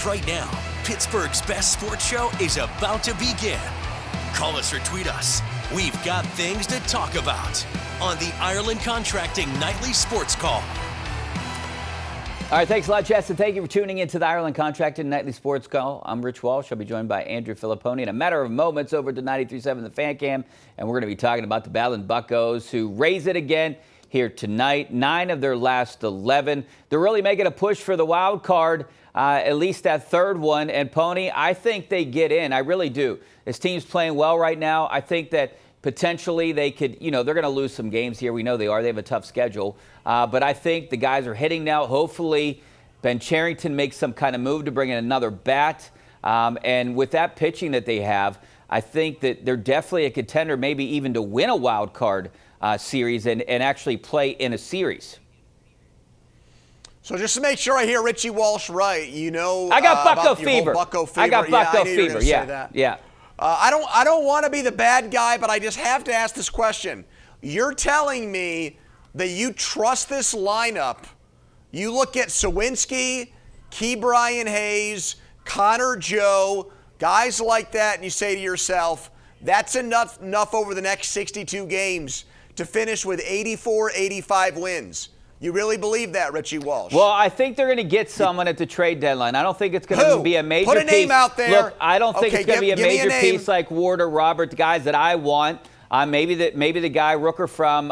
Right now, Pittsburgh's best sports show is about to begin. Call us or tweet us. We've got things to talk about on the Ireland Contracting Nightly Sports Call. All right, thanks a lot, Jess, and thank you for tuning in to the Ireland Contracting Nightly Sports Call. I'm Rich Walsh. I'll be joined by Andrew Fillipponi in a matter of moments over to 93.7 The Fan Cam, and we're going to be talking about the Battling Buccos, who raise it again here tonight. 9 of their last 11. They're really making a push for the wild card, at least that third one. And Pony, I think they get in. I really do. This team's playing well right now. I think that potentially they could, they're going to lose some games here. We know they are. They have a tough schedule. But I think the guys are hitting now. Hopefully Ben Cherington makes some kind of move to bring in another bat. And with that pitching that they have, I think that they're definitely a contender, maybe even to win a wild card series and actually play in a series. So just to make sure I hear Richie Walsh right, I got Bucco fever. Bucco fever. I got Bucco fever. fever. Yeah. I don't want to be the bad guy, but I just have to ask this question. You're telling me that you trust this lineup. You look at Sawinski, Ke'Bryan Hayes, Connor Joe, guys like that, and you say to yourself, that's enough over the next 62 games to finish with 84, 85 wins. You really believe that, Richie Walsh? Well, I think they're going to get someone at the trade deadline. I don't think it's going to be a major piece. Put a name out there. Look, I don't think it's going to be a major piece like Ward or Robert, the guys that I want. Maybe the guy Rooker from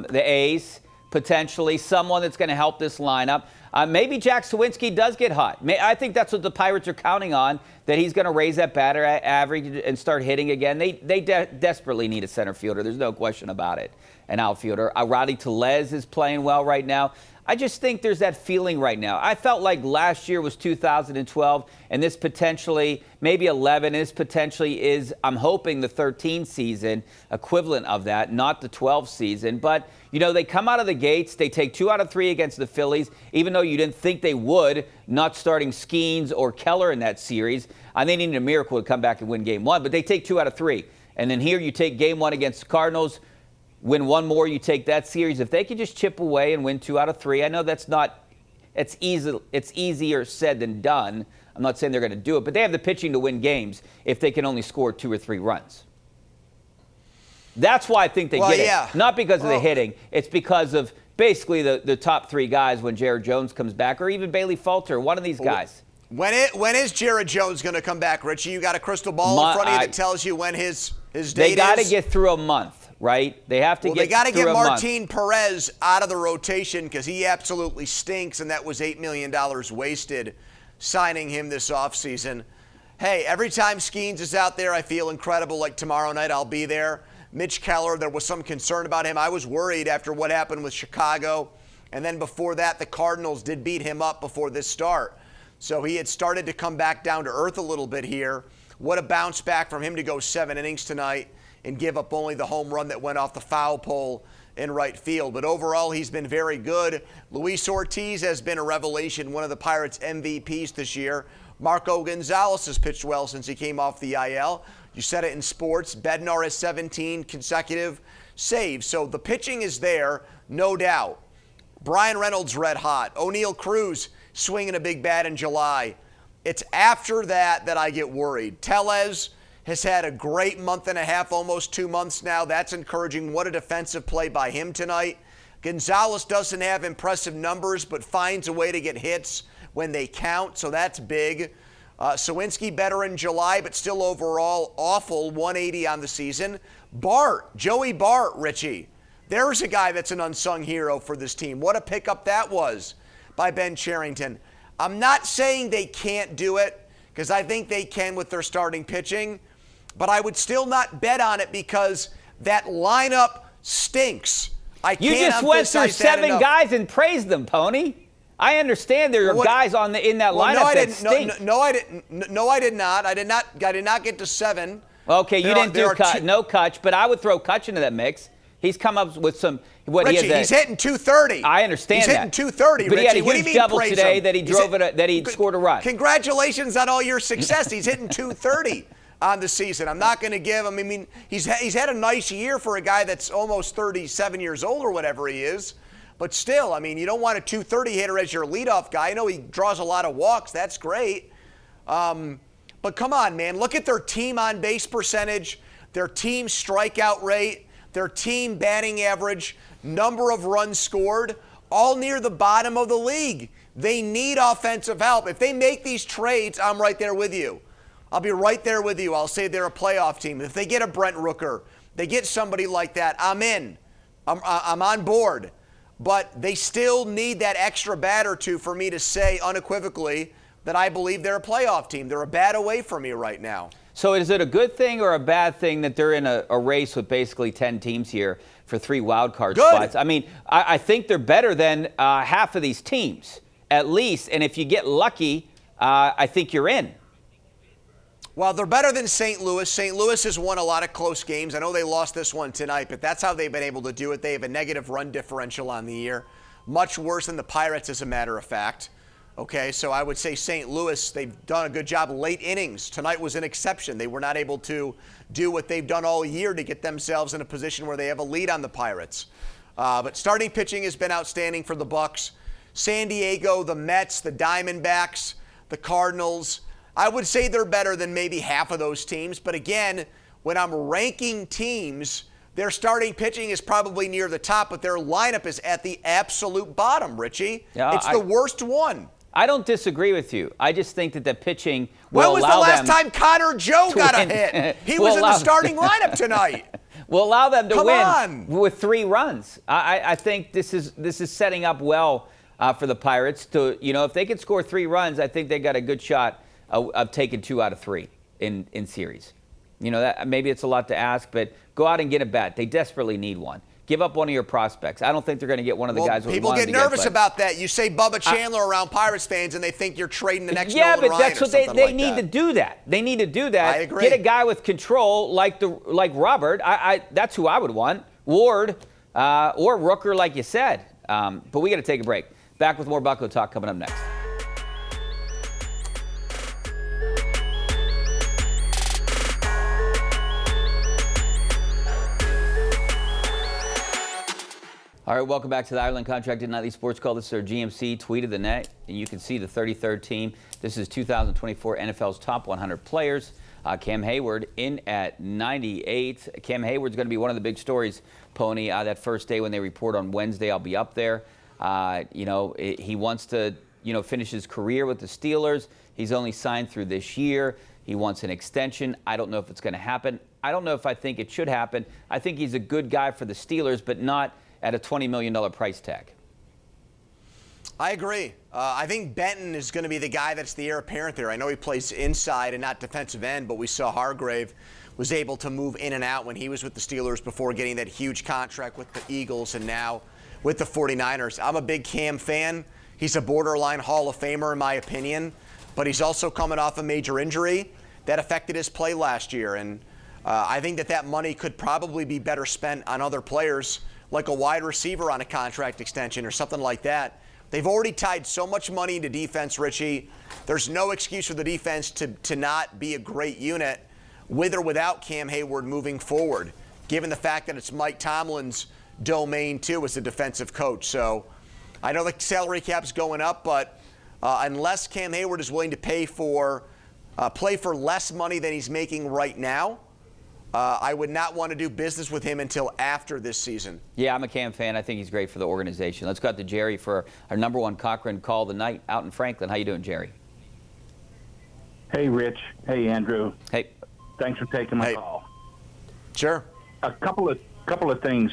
the A's, potentially someone that's going to help this lineup. Maybe Jack Sawinski does get hot. I think that's what the Pirates are counting on, that he's going to raise that batter average and start hitting again. They desperately need a center fielder. There's no question about it. An outfielder. Roddy Tellez is playing well right now. I just think there's that feeling right now. I felt like last year was 2012, and this potentially, maybe 11, this potentially is, I'm hoping, the 13 season equivalent of that, not the 12 season. But, they come out of the gates. They take 2 out of 3 against the Phillies, even though you didn't think they would, not starting Skeens or Keller in that series. They needed a miracle to come back and win Game 1, but they take 2 out of 3. And then here you take Game 1 against the Cardinals, win 1 more, you take that series. If they could just chip away and win 2 out of 3, I know it's easier said than done. I'm not saying they're going to do it, but they have the pitching to win games if they can only score 2 or 3 runs. That's why I think they get it. Not because of the hitting. It's because of basically the top 3 guys when Jared Jones comes back, or even Bailey Falter, one of these guys. When is Jared Jones going to come back, Richie? You got a crystal ball in front of you that tells you when his date is? They got to get through a month. Right? They have to they got to get Martin Perez out of the rotation because he absolutely stinks, and that was $8 million wasted signing him this offseason. Hey, every time Skeens is out there, I feel incredible. Like tomorrow night, I'll be there. Mitch Keller, there was some concern about him. I was worried after what happened with Chicago. And then before that, the Cardinals did beat him up before this start. So he had started to come back down to earth a little bit here. What a bounce back from him to go 7 innings tonight and give up only the home run that went off the foul pole in right field. But overall, he's been very good. Luis Ortiz has been a revelation, one of the Pirates' MVPs this year. Marco Gonzalez has pitched well since he came off the IL. You said it in sports. Bednar has 17 consecutive saves. So the pitching is there, no doubt. Brian Reynolds red hot. O'Neal Cruz swinging a big bat in July. It's after that I get worried. Tellez has had a great month and a half, almost 2 months now. That's encouraging. What a defensive play by him tonight. Gonzalez doesn't have impressive numbers, but finds a way to get hits when they count, so that's big. Sawinski better in July, but still overall awful, 180 on the season. Joey Bart, Richie. There's a guy that's an unsung hero for this team. What a pickup that was by Ben Cherington. I'm not saying they can't do it, because I think they can with their starting pitching. But I would still not bet on it because that lineup stinks. You just went through 7 guys and praised them, Pony. I understand there are guys in that lineup that stink. No, I did not. I did not get to 7. Okay, you didn't do no Kutch, but I would throw Kutch into that mix. He's come up with some. Richie, he's hitting 230. I understand that. He's hitting 230. But Richie, he had a huge double today that he scored a run. Congratulations on all your success. He's hitting 230 on the season. I'm not going to give him. I mean, he's had a nice year for a guy that's almost 37 years old or whatever he is. But still, I mean, you don't want a 230 hitter as your leadoff guy. I know he draws a lot of walks. That's great. But come on, man. Look at their team on base percentage, their team strikeout rate, their team batting average, number of runs scored, all near the bottom of the league. They need offensive help. If they make these trades, I'm right there with you. I'll be right there with you. I'll say they're a playoff team. If they get a Brent Rooker, they get somebody like that, I'm in. I'm on board. But they still need that extra bat or two for me to say unequivocally that I believe they're a playoff team. They're a bat away from me right now. So is it a good thing or a bad thing that they're in a race with basically 10 teams here for 3 wild card spots? I mean, I think they're better than half of these teams, at least. And if you get lucky, I think you're in. Well, they're better than St. Louis. St. Louis has won a lot of close games. I know they lost this one tonight, but that's how they've been able to do it. They have a negative run differential on the year, much worse than the Pirates, as a matter of fact. Okay, so I would say St. Louis, they've done a good job late innings. Tonight was an exception. They were not able to do what they've done all year to get themselves in a position where they have a lead on the Pirates. But starting pitching has been outstanding for the Bucks. San Diego, the Mets, the Diamondbacks, the Cardinals, I would say they're better than maybe half of those teams. But again, when I'm ranking teams, their starting pitching is probably near the top, but their lineup is at the absolute bottom, Richie. Yeah, it's the worst one. I don't disagree with you. I just think that the pitching will allow them. When was the last time Connor Joe got a hit? He was in the starting lineup tonight. We'll allow them to win with 3 runs. I think this is setting up well for the Pirates to, if they can score 3 runs, I think they got a good shot of taking 2 out of 3 in series. That maybe it's a lot to ask, but go out and get a bat. They desperately need one. Give up one of your prospects. I don't think they're going to get one of the guys who people get nervous about that. You say Bubba Chandler around Pirates fans, and they think you're trading the next Nolan Ryan. Yeah, but that's what they need to do that. They need to do that. I agree. Get a guy with control like Robert. That's who I would want. Ward or Rooker, like you said. But we got to take a break. Back with more Bucko Talk coming up next. All right, welcome back to the Ireland Contracted Nightly Sports Call. This is our GMC Tweet of the Net, and you can see the 33rd team. This is 2024 NFL's top 100 players. Cam Heyward in at 98. Cam Heyward's going to be one of the big stories, Pony. That first day when they report on Wednesday, I'll be up there. He wants to, finish his career with the Steelers. He's only signed through this year. He wants an extension. I don't know if it's going to happen. I don't know if I think it should happen. I think he's a good guy for the Steelers, but not at a $20 million price tag. I agree. I think Benton is going to be the guy that's the heir apparent there. I know he plays inside and not defensive end, but we saw Hargrave was able to move in and out when he was with the Steelers before getting that huge contract with the Eagles and now with the 49ers. I'm a big Cam fan. He's a borderline Hall of Famer in my opinion, but he's also coming off a major injury that affected his play last year. And I think that money could probably be better spent on other players, like a wide receiver on a contract extension or something like that. They've already tied so much money into defense, Richie. There's no excuse for the defense to not be a great unit with or without Cam Heyward moving forward, given the fact that it's Mike Tomlin's domain, too, as a defensive coach. So I know the salary cap's going up, but unless Cam Heyward is willing to play for less money than he's making right now, I would not want to do business with him until after this season. Yeah, I'm a Cam fan. I think he's great for the organization. Let's go out to Jerry for our number 1 Cochran call of the night out in Franklin. How you doing, Jerry? Hey, Rich. Hey, Andrew. Hey. Thanks for taking my call. Sure. A couple of things.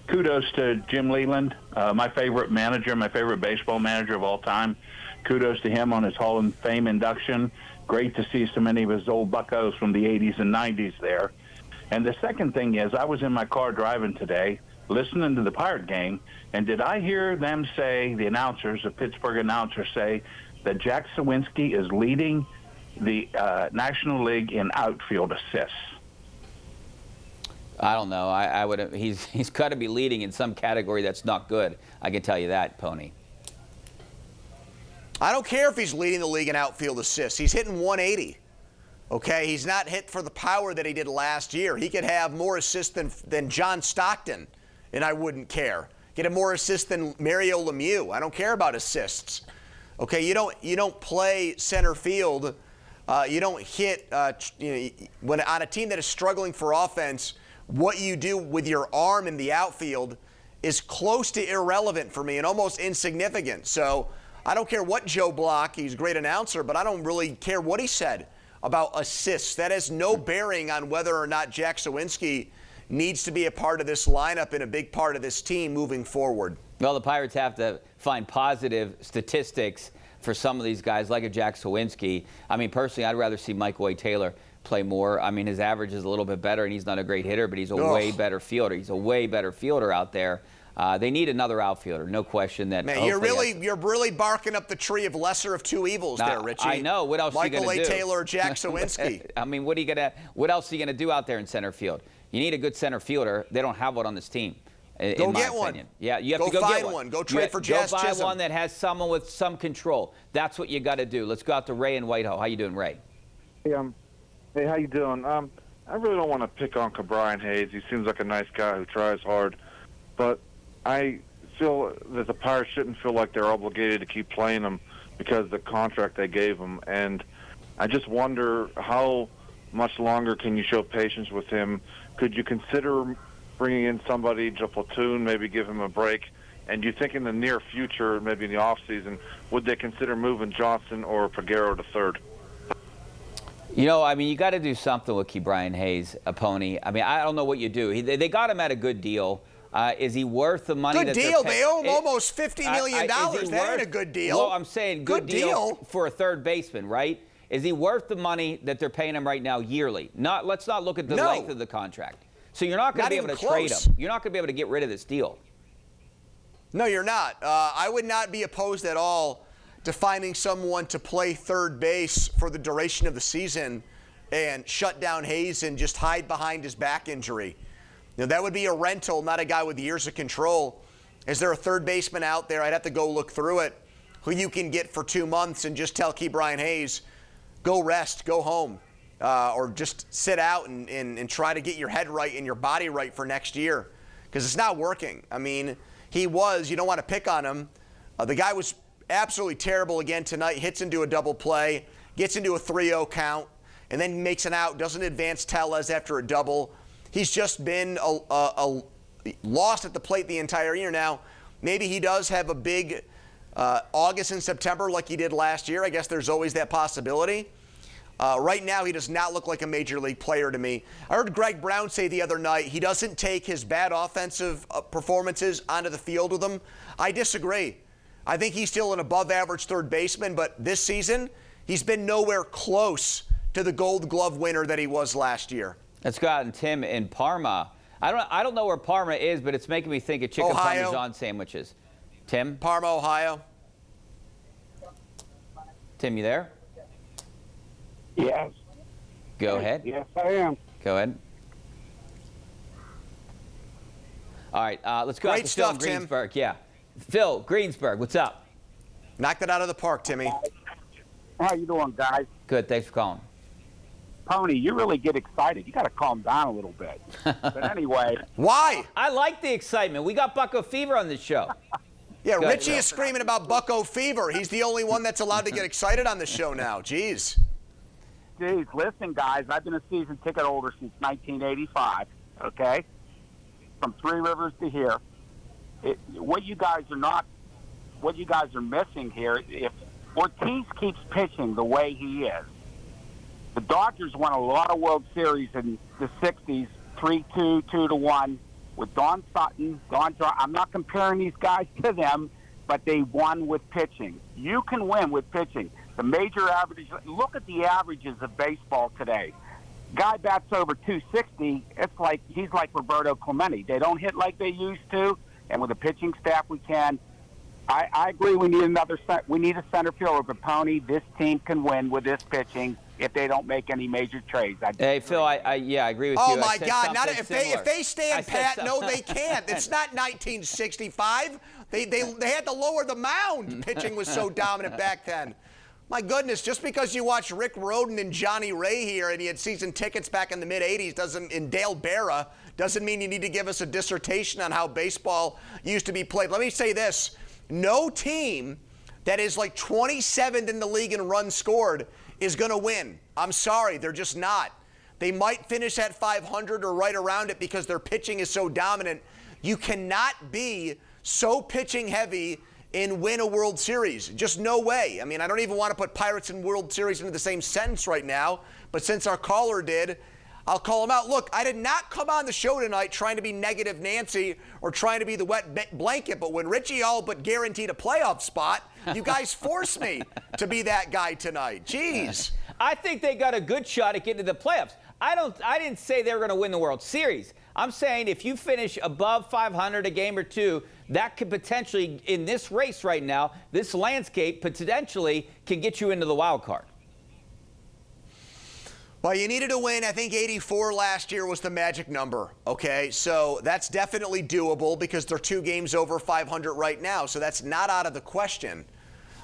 Kudos to Jim Leland, my favorite manager, my favorite baseball manager of all time. Kudos to him on his Hall of Fame induction. Great to see so many of his old Buccos from the 80s and 90s there. And the second thing is, I was in my car driving today, listening to the Pirate game, and did I hear them say, the announcers, the Pittsburgh announcers say, that Jack Sawinski is leading the National League in outfield assists? I don't know. I would. He's got to be leading in some category that's not good. I can tell you that, Pony. I don't care if he's leading the league in outfield assists. He's hitting 180. Okay, he's not hit for the power that he did last year. He could have more assists than John Stockton, and I wouldn't care. Get more assists than Mario Lemieux. I don't care about assists. Okay, you don't play center field You don't hit when on a team that is struggling for offense. What you do with your arm in the outfield is close to irrelevant for me and almost insignificant. So I don't care what Joe Block, he's a great announcer, but I don't really care what he said about assists. That has no bearing on whether or not Jack Sawinski needs to be a part of this lineup and a big part of this team moving forward. Well, the Pirates have to find positive statistics for some of these guys, like a Jack Sawinski. I mean, personally, I'd rather see Mike Way Taylor play more. I mean, his average is a little bit better, and he's not a great hitter, but he's a way better fielder. He's a way better fielder out there. They need another outfielder, no question. That man, you're really barking up the tree of lesser of two evils there, Richie. I know. What else are you gonna do? Michael A. Taylor, Jack Sawinski. I mean, what else are you gonna do out there in center field? You need a good center fielder. They don't have one on this team. Go get one. Yeah, you have to go find get one. Go trade for Jazz Go buy Chisholm. one that has someone with some control. That's what you got to do. Let's go out to Ray in Whitehall. How you doing, Ray? Hey, how you doing? I really don't want to pick on Ke'Bryan Hayes. He seems like a nice guy who tries hard, but I feel that the Pirates shouldn't feel like they're obligated to keep playing him because of the contract they gave him. And I just wonder, how much longer can you show patience with him? Could you consider bringing in somebody to platoon, maybe give him a break? And do you think in the near future, maybe in the offseason, would they consider moving Johnson or Peguero to third? You know, I mean, you got to do something with Ke'Bryan Hayes, a pony. I mean, I don't know what you do. They got him at a good deal. Is he worth the money? Good deal. They owe him almost $50 million. That ain't a good deal. Well, I'm saying good deal for a third baseman, right? Is he worth the money that they're paying him right now yearly? Let's not look at the length of the contract. So you're not going to be able to trade him. You're not going to be able to get rid of this deal. No, you're not. I would not be opposed at all to finding someone to play third base for the duration of the season and shut down Hayes and just hide behind his back injury. Now, that would be a rental, not a guy with years of control. Is there a third baseman out there? I'd have to go look through it, who you can get for 2 months and just tell Ke'Bryan Hayes, go rest, go home, or just sit out and try to get your head right and your body right for next year, because it's not working. I mean, you don't want to pick on him. The guy was absolutely terrible again tonight, hits into a double play, gets into a 3-0 count, and then makes an out, doesn't advance Tellez after a double. He's just been lost at the plate the entire year. Now, maybe he does have a big August and September like he did last year. I guess there's always that possibility. Right now, he does not look like a major league player to me. I heard Greg Brown say the other night he doesn't take his bad offensive performances onto the field with him. I disagree. I think he's still an above-average third baseman, but this season, he's been nowhere close to the Gold Glove winner that he was last year. Let's go out and Tim in Parma. I don't know where Parma is, but it's making me think of chicken parmesan sandwiches. Tim? Parma, Ohio. Tim, you there? Yes. Go ahead. Yes, I am. Go ahead. All right, let's go out to Phil in Greensburg. Yeah. Phil, Greensburg, what's up? Knocked it out of the park, Timmy. How you doing, guys? Good, thanks for calling. Pony, you really get excited. You got to calm down a little bit. But anyway. Why? I like the excitement. We got Bucko Fever on this show. Yeah, Richie is screaming about Bucko Fever. He's the only one that's allowed to get excited on the show now. Jeez. Listen, guys, I've been a season ticket holder since 1985, okay? From Three Rivers to here. What you guys are missing here, if Ortiz keeps pitching the way he is, the Dodgers won a lot of World Series in the 60s, 3-2, 2-1, with Don Sutton, I'm not comparing these guys to them, but they won with pitching. You can win with pitching. The major average, look at the averages of baseball today. Guy bats over 260, it's like he's like Roberto Clemente. They don't hit like they used to, and with the pitching staff we can. I agree we need a center fielder, but Pony, this team can win with this pitching if they don't make any major trades. Hey, Phil, I agree with you. Oh, my God. If they stand pat, no, they can't. It's not 1965. They had to lower the mound. Pitching was so dominant back then. My goodness, just because you watch Rick Rhoden and Johnny Ray here and you had season tickets back in the mid-'80s in Dale Barra doesn't mean you need to give us a dissertation on how baseball used to be played. Let me say this. No team that is like 27th in the league in runs scored is going to win. I'm sorry, they're just not. They might finish at 500 or right around it because their pitching is so dominant. You cannot be so pitching heavy and win a World Series. Just no way. I mean, I don't even want to put Pirates and World Series into the same sentence right now, but since our caller did, I'll call him out. Look, I did not come on the show tonight trying to be negative Nancy or trying to be the wet blanket, but when Richie all but guaranteed a playoff spot, you guys forced me to be that guy tonight. Jeez. I think they got a good shot at getting to the playoffs. I didn't say they were going to win the World Series. I'm saying if you finish above 500 a game or two, that could potentially, in this race right now, this landscape potentially can get you into the wild card. Well, you needed to win. I think 84 last year was the magic number, okay? So that's definitely doable because they're 2 games over 500 right now, so that's not out of the question.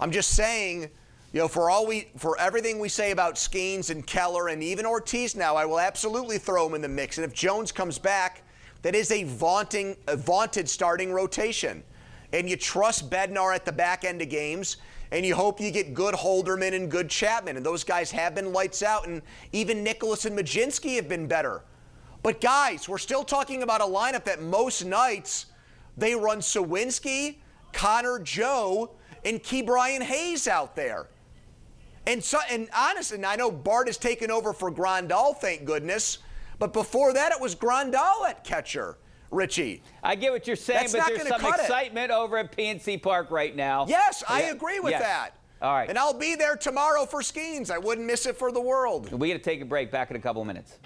I'm just saying, you know, for everything we say about Skeens and Keller and even Ortiz now, I will absolutely throw him in the mix. And if Jones comes back, that is a vaunted starting rotation. And you trust Bednar at the back end of games, and you hope you get good Holderman and good Chapman. And those guys have been lights out, and even Nicholas and Majinski have been better. But guys, we're still talking about a lineup that most nights they run Sawinski, Connor Joe, and Ke'Bryan Hayes out there. And honestly, I know Bart has taken over for Grandal, thank goodness. But before that, it was Grandal at catcher, Richie. I get what you're saying, but there's some excitement over at PNC Park right now. Yes, I agree with that. All right. And I'll be there tomorrow for Skeens. I wouldn't miss it for the world. We got to take a break. Back in a couple of minutes.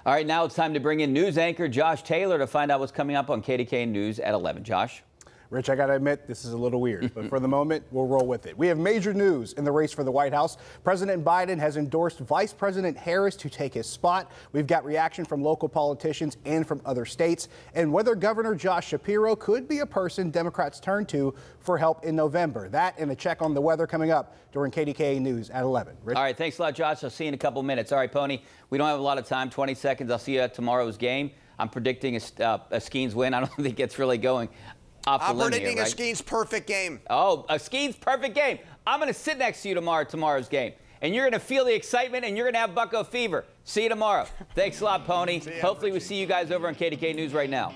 All right, now it's time to bring in news anchor Josh Taylor to find out what's coming up on KDKA News at 11. Josh? Rich, I got to admit, this is a little weird, but for the moment, we'll roll with it. We have major news in the race for the White House. President Biden has endorsed Vice President Harris to take his spot. We've got reaction from local politicians and from other states, and whether Governor Josh Shapiro could be a person Democrats turn to for help in November. That and a check on the weather coming up during KDKA News at 11. Rich? All right, thanks a lot, Josh. I'll see you in a couple minutes. All right, Pony, we don't have a lot of time, 20 seconds. I'll see you at tomorrow's game. I'm predicting a Skeens win. I don't think it's really going I'm predicting a Skeens perfect game. Oh, a Skeens perfect game. I'm going to sit next to you tomorrow's game. And you're going to feel the excitement, and you're going to have Bucko fever. See you tomorrow. Thanks a lot, Pony. Hopefully we see you guys over on KDK News right now.